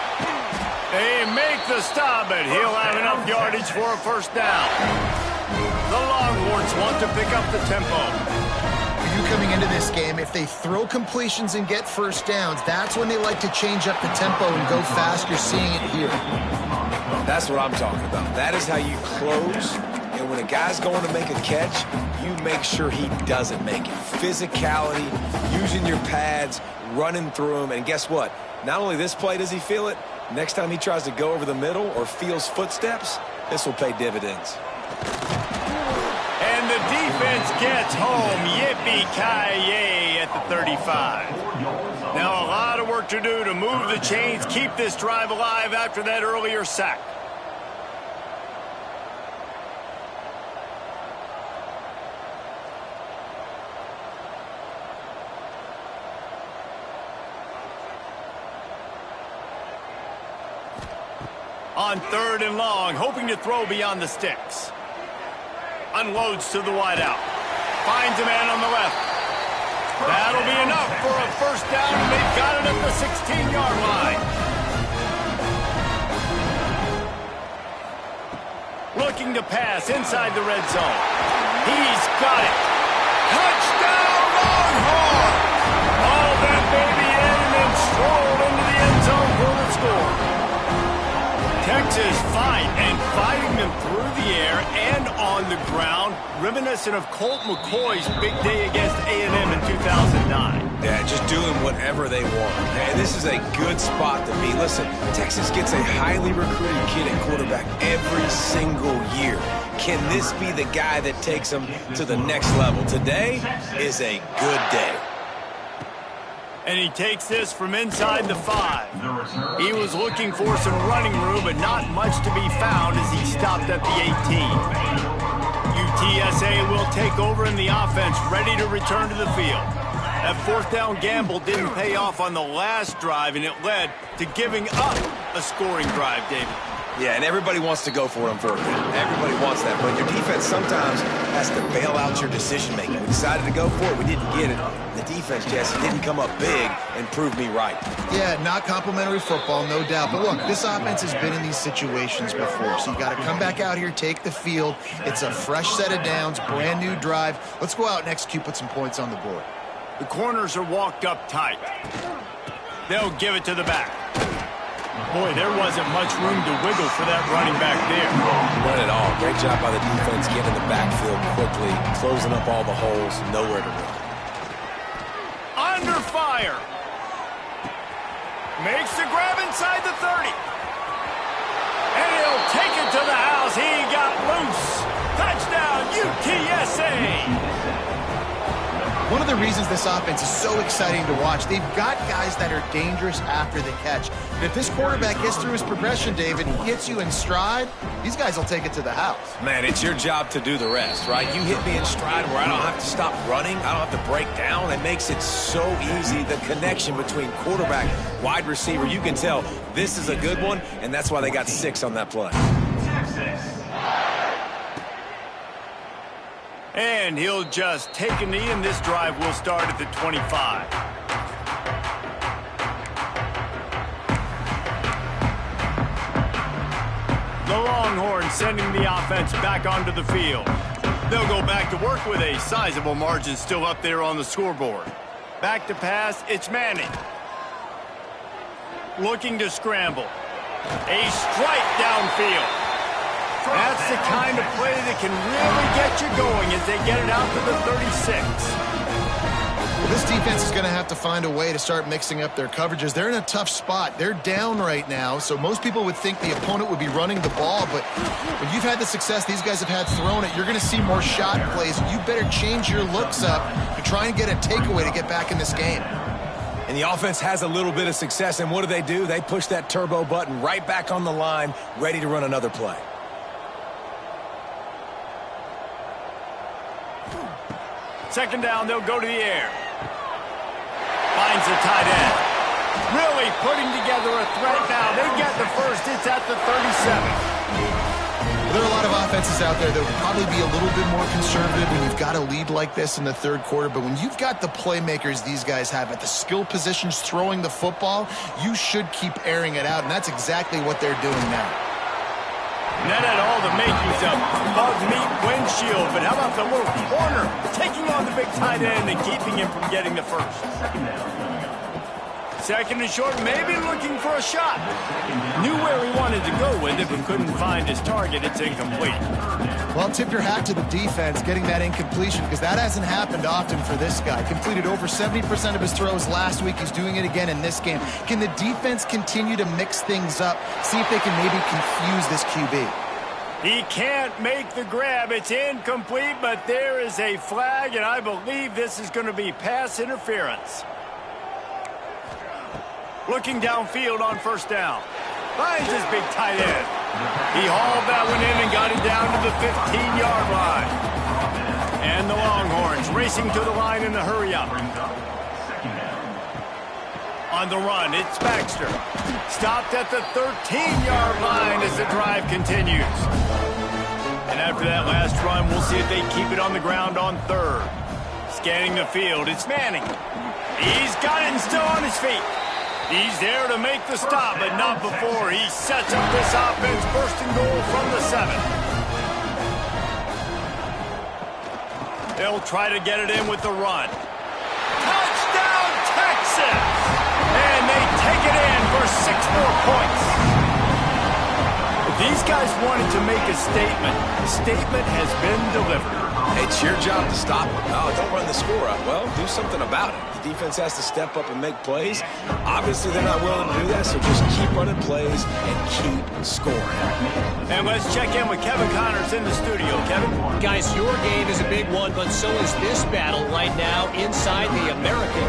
Speaker 1: They make the stop, but he'll have enough yardage for a first down. The Longhorns want to pick up the tempo.
Speaker 2: You coming into this game, if they throw completions and get first downs, that's when they like to change up the tempo and go fast. You're seeing it here.
Speaker 3: That's what I'm talking about. That is how you close. And when a guy's going to make a catch, you make sure he doesn't make it. Physicality, using your pads, running through them. And guess what? Not only this play does he feel it, next time he tries to go over the middle or feels footsteps, this will pay dividends.
Speaker 1: And the defense gets home. Yippee-ki-yay at the 35. Now a lot of work to do to move the chains, keep this drive alive after that earlier sack. On third and long, hoping to throw beyond the sticks. Unloads to the wideout. Finds a man on the left. That'll be enough for a first down, and they've got it at the 16-yard line. Looking to pass inside the red zone. He's got it. Touchdown, Longhorn! All that baby in and then strolled into the end zone for the score. Texas fighting them through the air and on the ground, reminiscent of Colt McCoy's big day against A&M in 2009.
Speaker 3: Yeah, just doing whatever they want. And this is a good spot to be. Listen, Texas gets a highly recruited kid at quarterback every single year. Can this be the guy that takes them to the next level? Today is a good day.
Speaker 1: And he takes this from inside the 5. He was looking for some running room, but not much to be found as he stopped at the 18. UTSA will take over in the offense, ready to return to the field. That fourth down gamble didn't pay off on the last drive, and it led to giving up a scoring drive, David.
Speaker 3: Yeah, and everybody wants to go for it on fourth down. Everybody wants that, but your defense sometimes has to bail out your decision-making. We decided to go for it. We didn't get it. The defense, Jesse, didn't come up big and prove me right.
Speaker 2: Yeah, not complimentary football, no doubt. But look, this offense has been in these situations before, so you got to come back out here, take the field. It's a fresh set of downs, brand new drive. Let's go out and execute, put some points on the board.
Speaker 1: The corners are walked up tight. They'll give it to the back. Boy, there wasn't much room to wiggle for that running back there.
Speaker 3: None at all. Great job by the defense getting the backfield quickly, closing up all the holes, nowhere to run.
Speaker 1: Under fire. Makes the grab inside the 30. And he'll take it to the house. He got loose. Touchdown, UTSA.
Speaker 2: One of the reasons this offense is so exciting to watch, they've got guys that are dangerous after the catch. And if this quarterback gets through his progression, David, he hits you in stride, these guys will take it to the house.
Speaker 3: Man, it's your job to do the rest, right? You hit me in stride where I don't have to stop running. I don't have to break down. It makes it so easy. The connection between quarterback, wide receiver, you can tell this is a good one, and that's why they got 6 on that play.
Speaker 1: And he'll just take a knee, and this drive will start at the 25. The Longhorns sending the offense back onto the field. They'll go back to work with a sizable margin still up there on the scoreboard. Back to pass, it's Manning. Looking to scramble. A strike downfield. That's the kind of play that can really get you going as they get it out to the 36.
Speaker 2: Well, this defense is going to have to find a way to start mixing up their coverages. They're in a tough spot. They're down right now, so most people would think the opponent would be running the ball, but when you've had the success these guys have had throwing it, you're going to see more shot plays. You better change your looks up to try and get a takeaway to get back in this game.
Speaker 3: And the offense has a little bit of success, and what do? They push that turbo button right back on the line, ready to run another play.
Speaker 1: Second down, they'll go to the air. finds the tight end. Really putting together a threat now. They get the first. It's at the 37.
Speaker 2: There are a lot of offenses out there that would probably be a little bit more conservative when you've got a lead like this in the third quarter. But when you've got the playmakers these guys have at the skill positions throwing the football, you should keep airing it out. And that's exactly what they're doing now.
Speaker 1: That had all the makings of bug meat windshield. But how about the little corner taking on the big tight end and keeping him from getting the first? Second and short, maybe looking for a shot. Knew where he wanted to go with it, but couldn't find his target. It's incomplete.
Speaker 2: Well, tip your hat to the defense getting that incompletion, because that hasn't happened often for this guy. Completed over 70% of his throws last week. He's doing it again in this game. Can the defense continue to mix things up? See if they can maybe confuse this QB.
Speaker 1: He can't make the grab. It's incomplete, but there is a flag, and I believe this is going to be pass interference. Looking downfield on first down. Finds his big tight end. He hauled that one in and got it down to the 15-yard line. And the Longhorns racing to the line in the hurry-up. On the run, it's Baxter. Stopped at the 13-yard line as the drive continues. And after that last run, we'll see if they keep it on the ground on third. Scanning the field, it's Manning. He's got it and still on his feet. He's there to make the stop, but not before he sets up this offense. First and goal from the 7. They'll try to get it in with the run. Touchdown, Texas! And they take it in for 6 more points. These guys wanted to make a statement. The statement has been delivered.
Speaker 3: It's your job to stop it. No, don't run the score up. Well, do something about it. The defense has to step up and make plays. Obviously, they're not willing to do that, so just keep running plays and keep scoring.
Speaker 1: And let's check in with Kevin Connors in the studio. Kevin?
Speaker 5: Guys, your game is a big one, but so is this battle right now inside the American.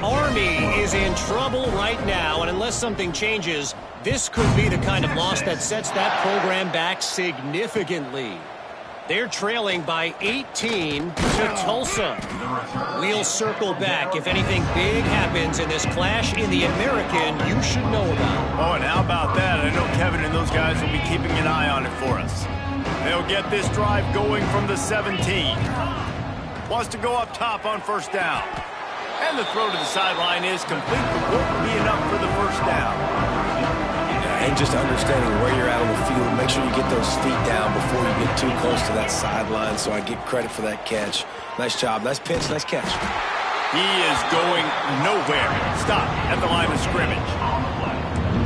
Speaker 5: Army is in trouble right now, and unless something changes, this could be the kind of loss that sets that program back significantly. They're trailing by 18 to Tulsa. We'll circle back. If anything big happens in this clash in the American, you should know about.
Speaker 1: Oh, and how about that? I know Kevin and those guys will be keeping an eye on it for us. They'll get this drive going from the 17. Wants to go up top on first down. And the throw to the sideline is complete, but won't be enough for the first down.
Speaker 3: And just understanding where you're at on the field, make sure you get those feet down before you get too close to that sideline, so I get credit for that catch. Nice job. Nice pitch. Nice catch.
Speaker 1: He is going nowhere. Stop at the line of scrimmage.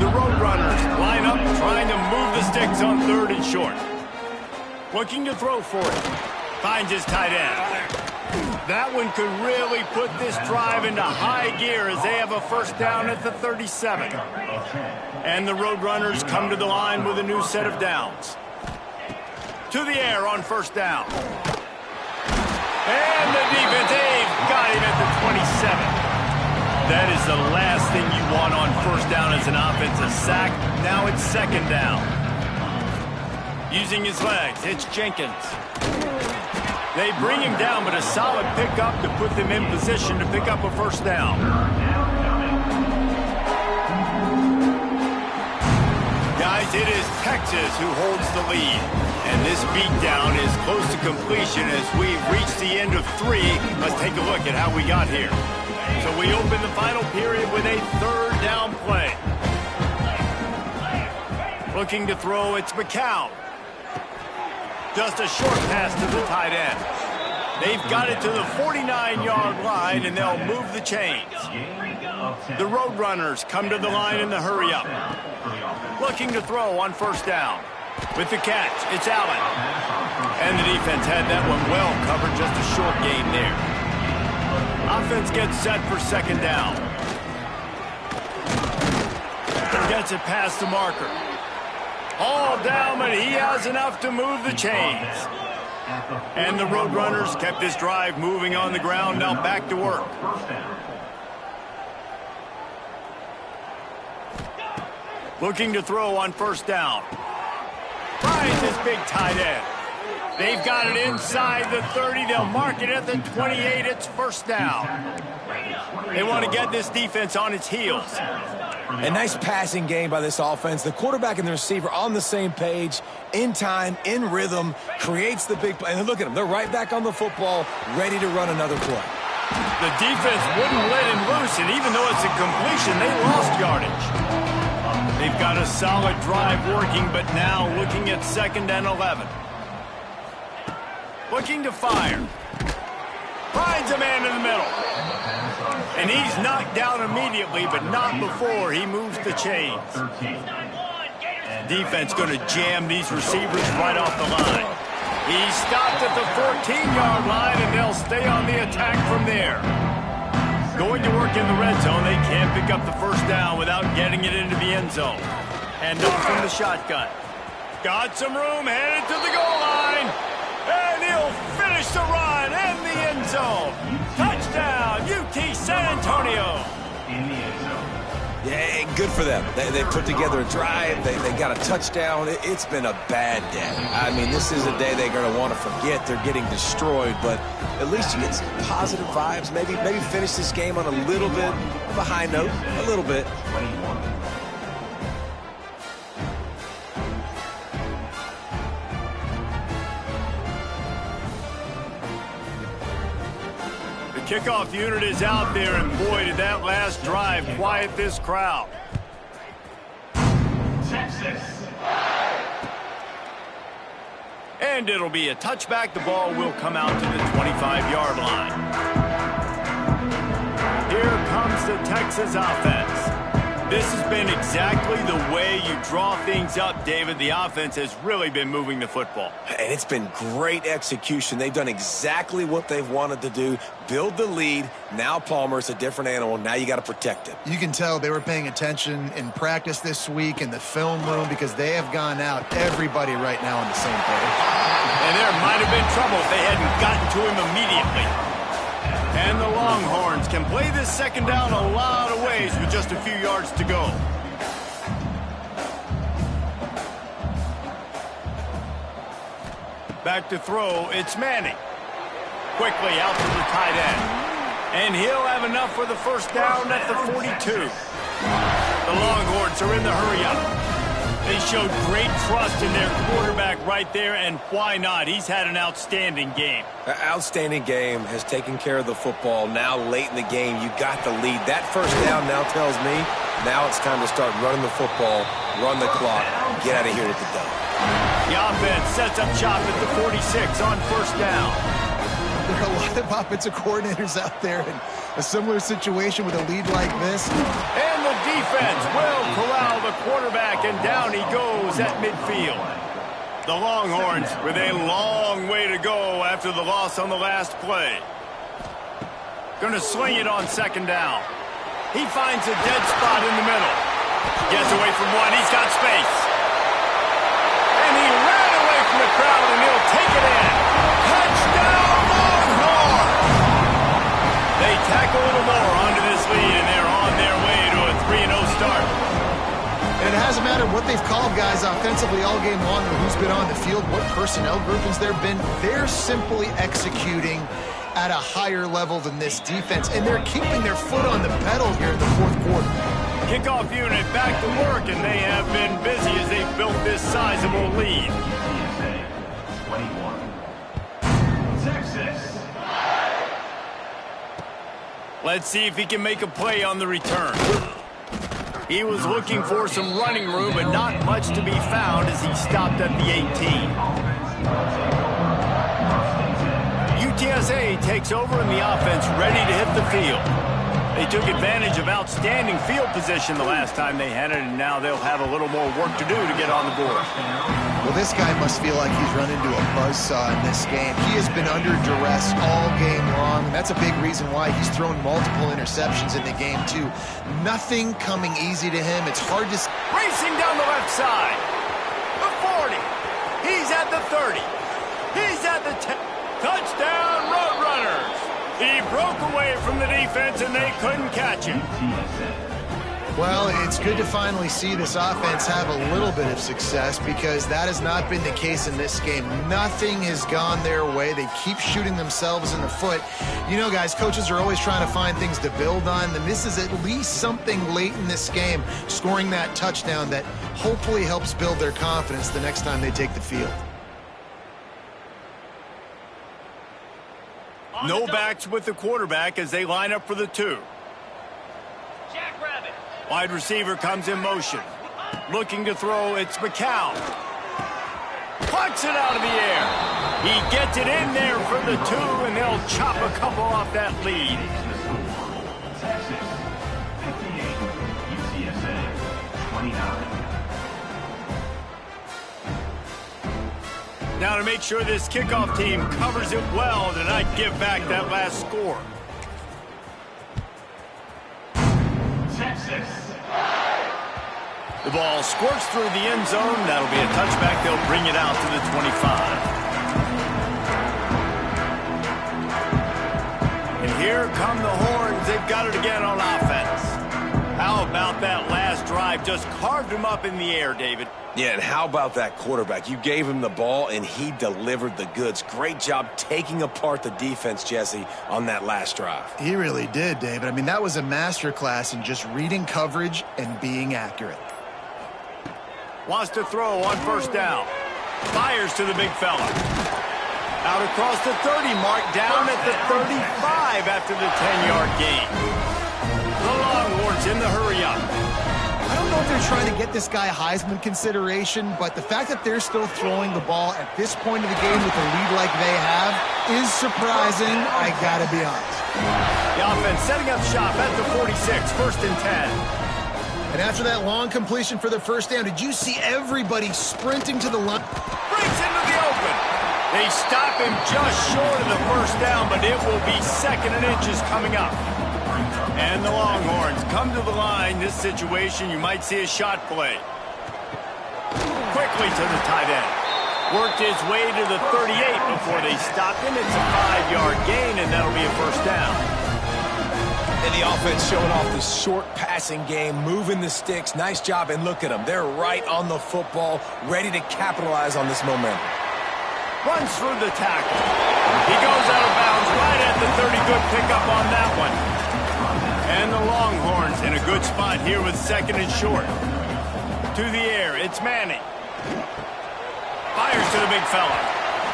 Speaker 1: The Roadrunners line up, trying to move the sticks on third and short. Looking to throw for it. Finds his tight end. That one could really put this drive into high gear as they have a first down at the 37. And the Roadrunners come to the line with a new set of downs. To the air on first down. And the defense, they've got him at the 27. That is the last thing you want on first down as an offensive sack. Now it's second down. Using his legs, it's Jenkins. They bring him down, but a solid pickup to put them in position to pick up a first down. Guys, it is Texas who holds the lead. And this beatdown is close to completion as we reach the end of 3. Let's take a look at how we got here. So we open the final period with a third down play. Looking to throw, it's McCown. Just a short pass to the tight end. They've got it to the 49-yard line, and they'll move the chains. The Roadrunners come to the line in the hurry-up. Looking to throw on first down. With the catch, it's Allen. And the defense had that one well covered, just a short gain there. Offense gets set for second down. Gets it past the marker. All down, but he has enough to move the chains. And the Roadrunners kept this drive moving on the ground, now back to work. Looking to throw on first down. Finds his big tight end. They've got it inside the 30. They'll mark it at the 28. It's first down. They want to get this defense on its heels.
Speaker 3: A nice passing game by this offense. The quarterback and the receiver on the same page, in time, in rhythm, creates the big play. And look at them. They're right back on the football, ready to run another play.
Speaker 1: The defense wouldn't let him loose, and even though it's a completion, they lost yardage. They've got a solid drive working, but now looking at 2nd and 11. Looking to fire. Finds a man in the middle. And he's knocked down immediately, but not before he moves the chains. Defense going to jam these receivers right off the line. He's stopped at the 14-yard line, and they'll stay on the attack from there. Going to work in the red zone. They can't pick up the first down without getting it into the end zone. Hand off from the shotgun. Got some room, headed to the goal line. And he'll finish the run in the end zone. Touchdown, UT San Antonio.
Speaker 4: In the end zone.
Speaker 3: Yeah, good for them. They put together a drive. They got a touchdown. It's been a bad day. I mean, this is a day they're going to want to forget. They're getting destroyed, but at least you get some positive vibes. Maybe finish this game on a little bit of a high note. A little bit.
Speaker 4: 21.
Speaker 1: Kickoff unit is out there, and boy, did that last drive quiet this crowd.
Speaker 4: Texas.
Speaker 1: And it'll be a touchback. The ball will come out to the 25-yard line. Here comes the Texas offense. This has been exactly the way you draw things up, David. The offense has really been moving the football.
Speaker 3: And it's been great execution. They've done exactly what they've wanted to do. Build the lead. Now Palmer's a different animal. Now you got to protect it.
Speaker 2: You can tell they were paying attention in practice this week in the film room because they have gone out, everybody right now on the same page.
Speaker 1: And there might have been trouble if they hadn't gotten to him immediately. And the Longhorns can play this 2nd down a lot of ways with just a few yards to go. Back to throw, it's Manning. Quickly out to the tight end. And he'll have enough for the first down at the 42. The Longhorns are in the hurry-up. They showed great trust in their quarterback right there, and why not? He's had an outstanding game.
Speaker 3: Outstanding game, has taken care of the football. Now late in the game, you got the lead. That first down now tells me now it's time to start running the football, run the clock, get out of here with the dub.
Speaker 1: The offense sets up shop at the 46 on first down.
Speaker 2: There are a lot of offensive coordinators out there in a similar situation with a lead like this.
Speaker 1: And the defense will corral the quarterback, and down he goes at midfield. The Longhorns with a long way to go after the loss on the last play. Going to sling it on 2nd down. He finds a dead spot in the middle. Gets away from one. He's got space. And he ran away from the crowd, and he'll take it in. Touchdown, Longhorns! They tack a little more onto this lead, and they're on their way to a 3-0 start.
Speaker 2: And it hasn't mattered what they've called guys offensively all game long or who's been on the field, what personnel groupings there have been. They're simply executing at a higher level than this defense, and they're keeping their foot on the pedal here in the 4th quarter.
Speaker 1: Kickoff unit back to work, and they have been busy as they've built this sizable lead.
Speaker 4: 21. Texas.
Speaker 1: Let's see if he can make a play on the return. He was looking for some running room, but not much to be found as he stopped at the 18. UTSA takes over in the offense, ready to hit the field. They took advantage of outstanding field position the last time they had it, and now they'll have a little more work to do to get on the board.
Speaker 2: Well, this guy must feel like he's run into a buzzsaw in this game. He has been under duress all game long, and that's a big reason why he's thrown multiple interceptions in the game, too. Nothing coming easy to him. It's hard to...
Speaker 1: Racing down the left side. The 40. He's at the 30. He's at the 10. Touchdown, Roadrunners. He broke away from the defense, and they couldn't catch him.
Speaker 2: Well, it's good to finally see this offense have a little bit of success because that has not been the case in this game. Nothing has gone their way. They keep shooting themselves in the foot. You know, guys, coaches are always trying to find things to build on, and this is at least something late in this game, scoring that touchdown that hopefully helps build their confidence the next time they take the field.
Speaker 1: No backs with the quarterback as they line up for the 2. Wide receiver comes in motion. Looking to throw, it's Packlj. Plucks it out of the air. He gets it in there for the 2, and they'll chop a couple off that lead.
Speaker 4: Texas, 58. UTSA, 29.
Speaker 1: Now to make sure this kickoff team covers it well to not give back that last score.
Speaker 4: Texas.
Speaker 1: The ball squirts through the end zone. That'll be a touchback. They'll bring it out to the 25. And here come the horns. They've got it again on offense. How about that last drive? Just carved him up in the air, David.
Speaker 3: Yeah, and how about that quarterback? You gave him the ball, and he delivered the goods. Great job taking apart the defense, Jesse, on that last drive.
Speaker 2: He really did, David. I mean, that was a masterclass in just reading coverage and being accurate.
Speaker 1: Wants to throw on first down. Fires to the big fella. Out across the 30 mark, down at the 35 after the 10-yard gain. The Longhorns in the hurry-up.
Speaker 2: I don't know if they're trying to get this guy Heisman consideration, but the fact that they're still throwing the ball at this point of the game with a lead like they have is surprising, I gotta be honest.
Speaker 1: The offense setting up shop at the 46, 1st and 10.
Speaker 2: And after that long completion for the first down, did you see everybody sprinting to the line?
Speaker 1: Breaks into the open. They stop him just short of the first down, but it will be 2nd and inches coming up. And the Longhorns come to the line. This situation, you might see a shot play. Quickly to the tight end. Worked his way to the 38 before they stopped him. It's a 5-yard gain, and that'll be a first down.
Speaker 3: And the offense showing off the short passing game, moving the sticks. Nice job, and look at them. They're right on the football, ready to capitalize on this momentum.
Speaker 1: Runs through the tackle. He goes out of bounds right at the 30. Good pickup on that one. And the Longhorns in a good spot here with 2nd and short. To the air, it's Manning. Fires to the big fella.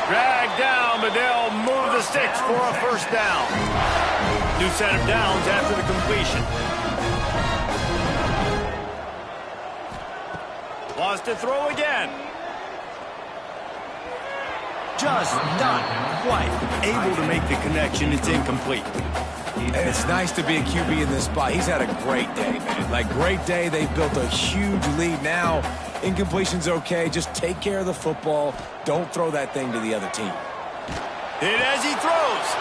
Speaker 1: Dragged down, but they'll move the sticks for a first down. New set of downs after the completion. Wants to throw again. Just not quite able to make the connection. It's incomplete.
Speaker 3: And it's nice to be a QB in this spot. He's had a great day, man. Like, great day. They built a huge lead. Now, incompletion's okay. Just take care of the football. Don't throw that thing to the other team.
Speaker 1: Hit as he throws.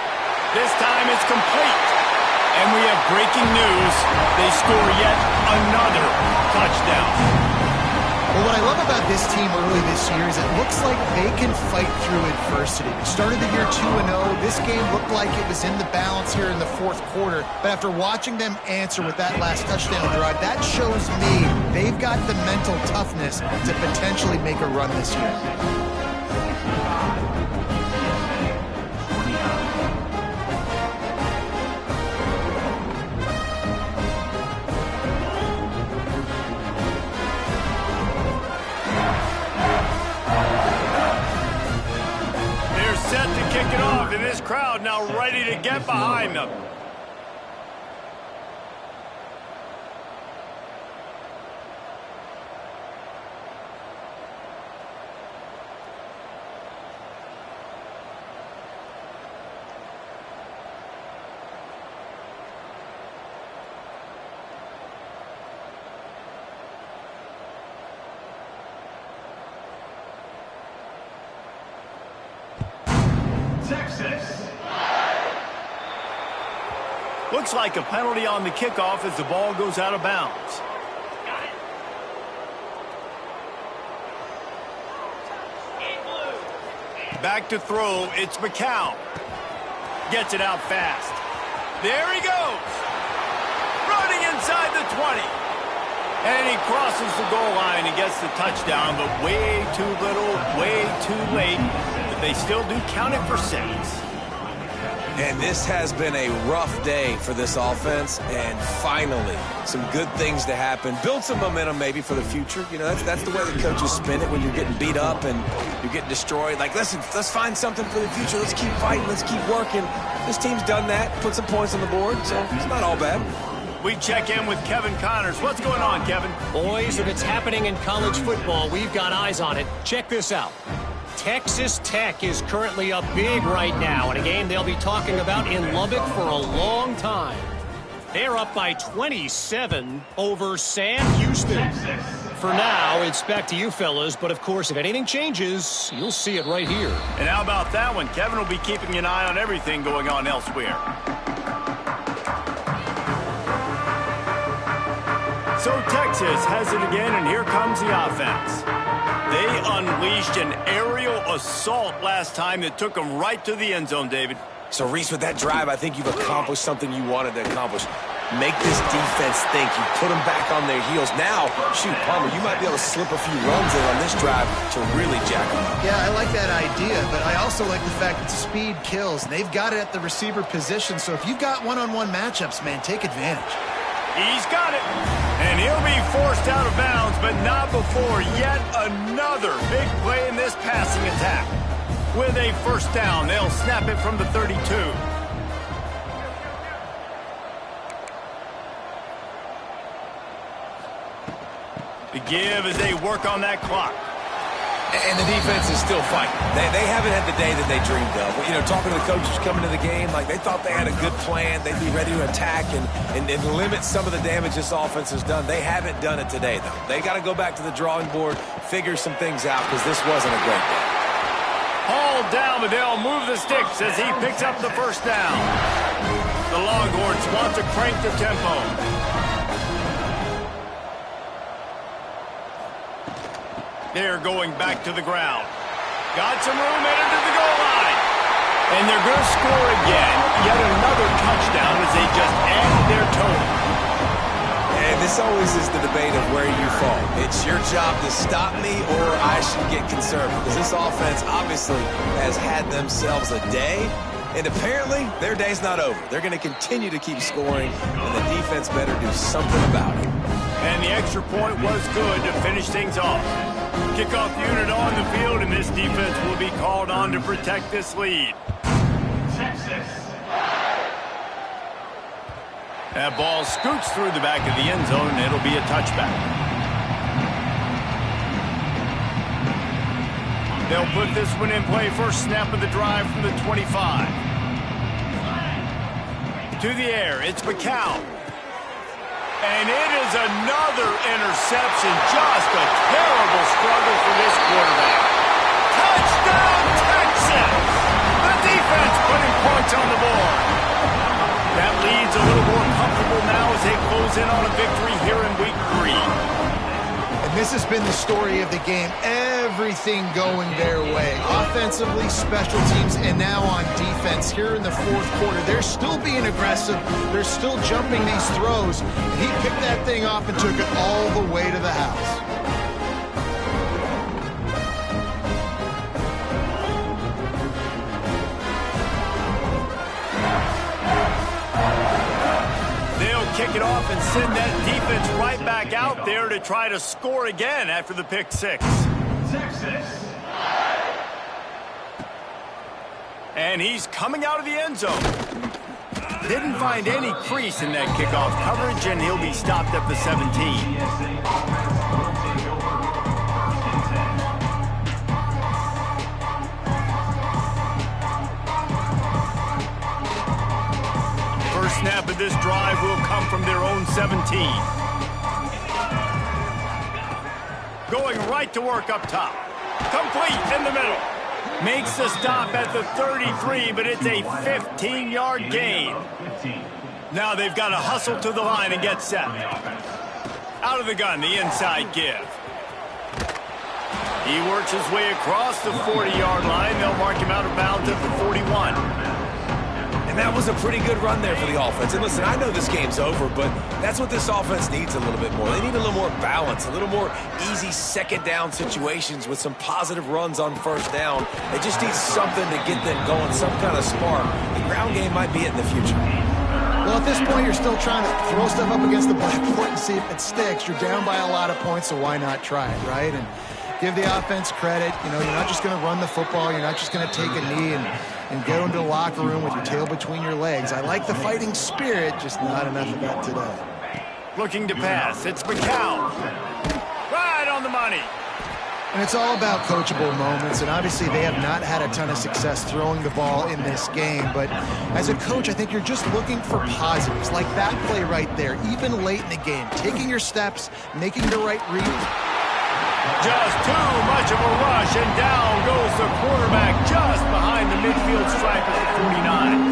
Speaker 1: This time it's complete. And we have breaking news. They score yet another touchdown.
Speaker 2: Well, what I love about this team early this year is it looks like they can fight through adversity. We started the year 2-0. This game looked like it was in the balance here in the 4th quarter. But after watching them answer with that last touchdown drive, that shows me they've got the mental toughness to potentially make a run this year.
Speaker 1: Set to kick it off, and this crowd now ready to get behind them.
Speaker 4: Texas.
Speaker 1: Looks like a penalty on the kickoff as the ball goes out of bounds. Back to throw, it's Packlj. Gets it out fast. There he goes. Running inside the 20. And he crosses the goal line and gets the touchdown, but way too little, way too late. But they still do count it for 6.
Speaker 3: And this has been a rough day for this offense, and finally, some good things to happen. Build some momentum maybe for the future. You know, that's the way the coaches spin it when you're getting beat up and you're getting destroyed. Like, listen, let's find something for the future. Let's keep fighting. Let's keep working. This team's done that, put some points on the board, so it's not all bad.
Speaker 1: We check in with Kevin Connors. What's going on, Kevin?
Speaker 5: Boys, if it's happening in college football, we've got eyes on it. Check this out. Texas Tech is currently up big right now in a game they'll be talking about in Lubbock for a long time. They're up by 27 over Sam Houston. For now, it's back to you fellas, but of course, if anything changes, you'll see it right here.
Speaker 1: And how about that one? Kevin will be keeping an eye on everything going on elsewhere. So Texas has it again, and here comes the offense. They unleashed an aerial assault last time that took them right to the end zone, David.
Speaker 3: So, Reese, with that drive, I think you've accomplished something you wanted to accomplish. Make this defense think. You put them back on their heels. Now, shoot, Palmer, you might be able to slip a few runs in on this drive to really jack them up.
Speaker 2: Yeah, I like that idea, but I also like the fact that speed kills. And they've got it at the receiver position, so if you've got one-on-one matchups, man, take advantage.
Speaker 1: He's got it. And he'll be forced out of bounds, but not before yet another big play in this passing attack. With a first down, they'll snap it from the 32. The give as they work on that clock.
Speaker 3: And the defense is still fighting. They haven't had the day that they dreamed of. You know, talking to the coaches coming to the game, like they thought they had a good plan. They'd be ready to attack and limit some of the damage this offense has done. They haven't done it today, though. They got to go back to the drawing board, figure some things out, because this wasn't a great day.
Speaker 1: Hauled down, but they'll move the sticks as he picks up the first down. The Longhorns want to crank the tempo. They're going back to the ground. Got some room headed to the goal line. And they're going to score again. Yet another touchdown as they just added their total.
Speaker 3: And this always is the debate of where you fall. It's your job to stop me or I should get concerned, because this offense obviously has had themselves a day. And apparently their day's not over. They're going to continue to keep scoring, and the defense better do something about it.
Speaker 1: And the extra point was good to finish things off. Kickoff unit on the field, and this defense will be called on to protect this lead.
Speaker 4: Texas.
Speaker 1: That ball scoots through the back of the end zone, and it'll be a touchback. They'll put this one in play. First snap of the drive from the 25. To the air, it's Packlj. And it is another interception. Just a terrible struggle for this quarterback. Touchdown, Texas! The defense putting points on the board. That lead's a little more comfortable now as they close in on a victory here in week 3.
Speaker 2: And this has been the story of the game. Everything going their way. Offensively, special teams, and now on defense here in the fourth quarter. They're still being aggressive. They're still jumping these throws. And he picked that thing off and took it all the way to the house.
Speaker 1: Kick it off and send that defense right back out there to try to score again after the pick 6.
Speaker 4: Texas.
Speaker 1: And he's coming out of the end zone. Didn't find any crease in that kickoff coverage, and he'll be stopped at the 17. First snap of this drive will come from their own 17. Going right to work up top. Complete in the middle. Makes the stop at the 33, but it's a 15-yard gain. Now they've got to hustle to the line and get set. Out of the gun, the inside give. He works his way across the 40-yard line. They'll mark him out of bounds at the 41.
Speaker 3: And And that was a pretty good run there for the offense. And listen, I know this game's over, but that's what this offense needs a little bit more. They need a little more balance, a little more easy second down situations with some positive runs on first down. They just need something to get them going, some kind of spark. The ground game might be it in the future.
Speaker 2: Well, at this point, you're still trying to throw stuff up against the blackboard and see if it sticks. You're down by a lot of points, so why not try it, right? And give the offense credit. You know, you're not just going to run the football. You're not just going to take a knee and go into the locker room with your tail between your legs. I like the fighting spirit, just not enough of that today.
Speaker 1: Looking to pass. It's Packlj. Right on the money.
Speaker 2: And it's all about coachable moments, and obviously they have not had a ton of success throwing the ball in this game, but as a coach, I think you're just looking for positives, like that play right there, even late in the game, taking your steps, making the right read.
Speaker 1: Just too much of a rush, and down goes the quarterback just behind the midfield stripe at the 49.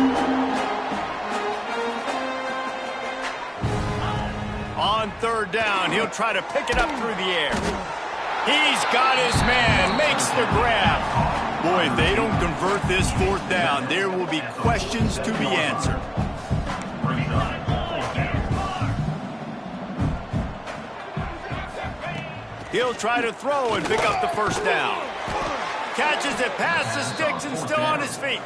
Speaker 1: On third down, he'll try to pick it up through the air. He's got his man, makes the grab. Boy, if they don't convert this fourth down, there will be questions to be answered. He'll try to throw and pick up the first down. Catches it past the sticks and still on his feet.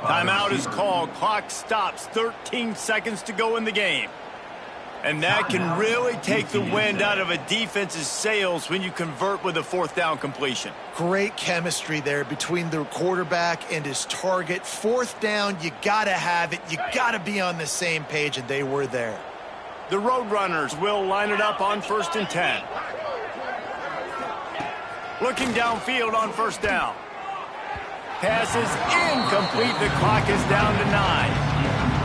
Speaker 1: Timeout is called. Clock stops. 13 seconds to go in the game. And that can really take the wind out of a defense's sails when you convert with a fourth down completion.
Speaker 2: Great chemistry there between the quarterback and his target. Fourth down, you got to have it. You got to be on the same page, and they were there.
Speaker 1: The Roadrunners will line it up on 1st and 10. Looking downfield on first down. Pass is incomplete. The clock is down to 9.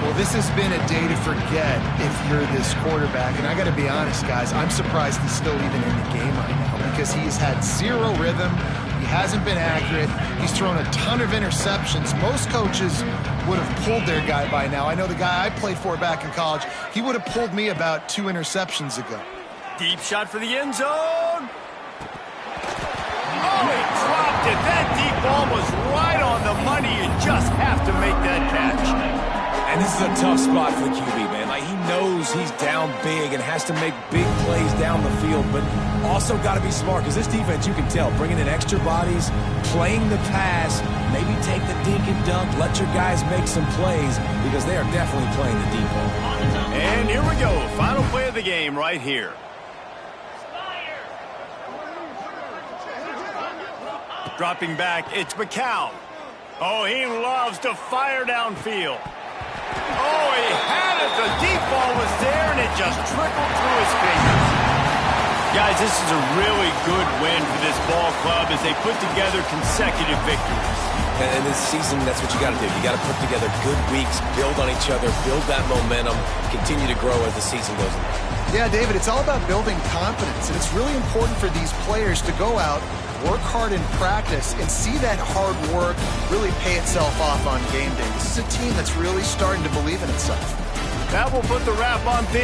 Speaker 2: Well, this has been a day to forget if you're this quarterback. And I got to be honest, guys, I'm surprised he's still even in the game right now because he's had zero rhythm. He hasn't been accurate. He's thrown a ton of interceptions. Most coaches would have pulled their guy by now. I know the guy I played for back in college, he would have pulled me about 2 interceptions ago.
Speaker 1: Deep shot for the end zone. Oh, he dropped it. That deep ball was right on the money. You just have to make that catch.
Speaker 3: And this is a tough spot for the QB, man. Like, he knows he's down big and has to make big plays down the field, but also got to be smart because this defense, you can tell, bringing in extra bodies, playing the pass, maybe take the dink and dunk, let your guys make some plays because they are definitely playing the deep ball.
Speaker 1: And here we go. Final play of the game right here. Dropping back, it's Packlj. Oh, he loves to fire downfield. Oh, he had it. The deep ball was there, and it just trickled through his fingers. Guys, this is a really good win for this ball club as they put together consecutive victories.
Speaker 3: And this season, that's what you got to do. You got to put together good weeks, build on each other, build that momentum, continue to grow as the season goes on.
Speaker 2: Yeah, David, it's all about building confidence, and it's really important for these players to go out, work hard in practice, and see that hard work really pay itself off on game day. This is a team that's really starting to believe in itself.
Speaker 1: That will put the wrap on things.